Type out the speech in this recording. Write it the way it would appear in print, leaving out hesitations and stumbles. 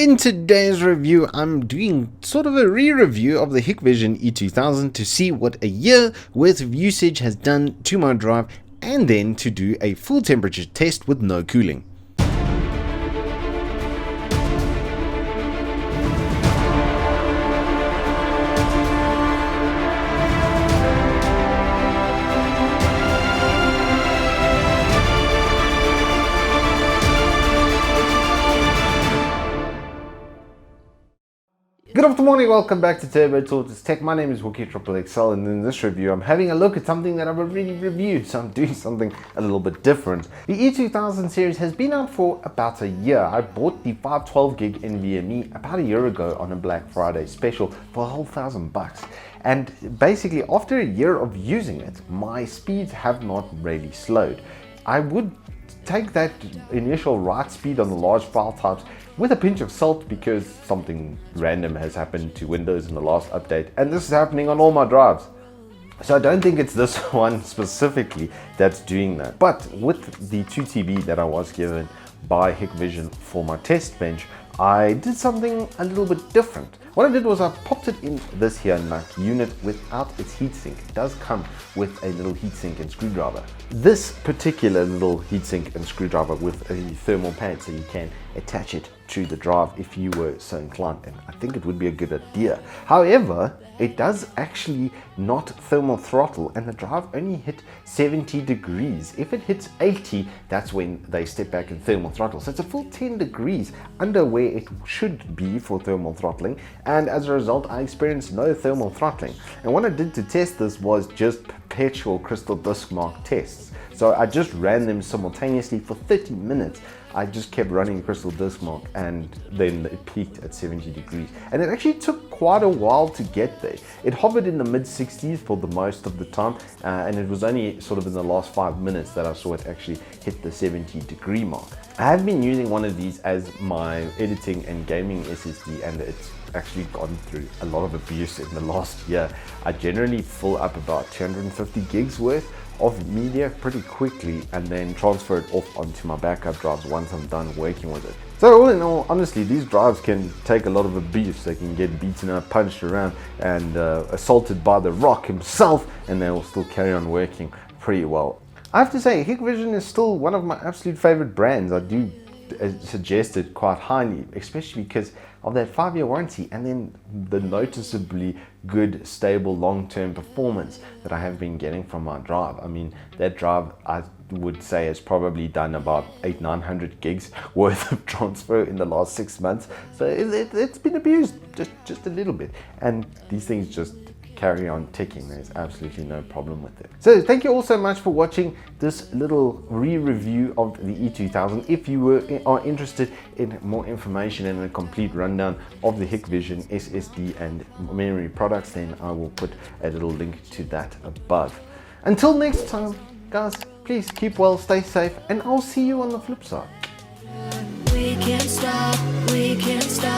In today's review, I'm doing sort of a re-review of the HikVision E2000 to see what a year worth of usage has done to my drive, and then to do a full temperature test with no cooling. Good afternoon, welcome back to Turbo Tortoise Tech. My name is WookieXXXL, and in this review I'm having a look at something that I've already reviewed, so I'm doing something a little bit different. The E2000 series has been out for about a year. I bought the 512GB NVMe about a year ago on a Black Friday special for a whole $1,000. And basically after a year of using it, my speeds have not really slowed. I would take that initial write speed on the large file types with a pinch of salt, because something random has happened to Windows in the last update, and this is happening on all my drives. So I don't think it's this one specifically that's doing that. But with the 2TB that I was given by HikVision for my test bench, I did something a little bit different. What I did was I popped it in this here nut unit without its heatsink. It does come with a little heatsink and screwdriver. This particular little heatsink and screwdriver with a thermal pad, so you can attach it to the drive if you were so inclined, and I think it would be a good idea. However, it does actually not thermal throttle, and the drive only hit 70 degrees. If it hits 80, that's when they step back and thermal throttle. So it's a full 10 degrees under where it should be for thermal throttling, and as a result I experienced no thermal throttling. And what I did to test this was just perpetual crystal disk mark tests. So I just ran them simultaneously for 30 minutes. I just kept running crystal disk mark, and then it peaked at 70 degrees. And it actually took quite a while to get there. It hovered in the mid 60s for the most of the time, and it was only sort of in the last 5 minutes that I saw it actually hit the 70 degree mark. I have been using one of these as my editing and gaming SSD, and it's actually gone through a lot of abuse in the last year. I generally fill up about 250 gigs worth of media pretty quickly, and then transfer it off onto my backup drives once I'm done working with it. So all in all, honestly, these drives can take a lot of abuse. They can get beaten up, punched around, and assaulted by the Rock himself, and they will still carry on working pretty well. I have to say, HikVision is still one of my absolute favorite brands. I do suggest it quite highly, especially because of that 5-year warranty, and then the noticeably good, stable, long-term performance that I have been getting from my drive. I mean, that drive I would say has probably done about 800-900 gigs worth of transfer in the last 6 months. So it's been abused just a little bit, and these things just carry on ticking. There's absolutely no problem with it. So thank you all so much for watching this little re-review of the E2000. If you are interested in more information and a complete rundown of the HikVision SSD and memory products, then I will put a little link to that above. Until next time, guys, please keep well, stay safe, and I'll see you on the flip side. We can't stop, we can't stop.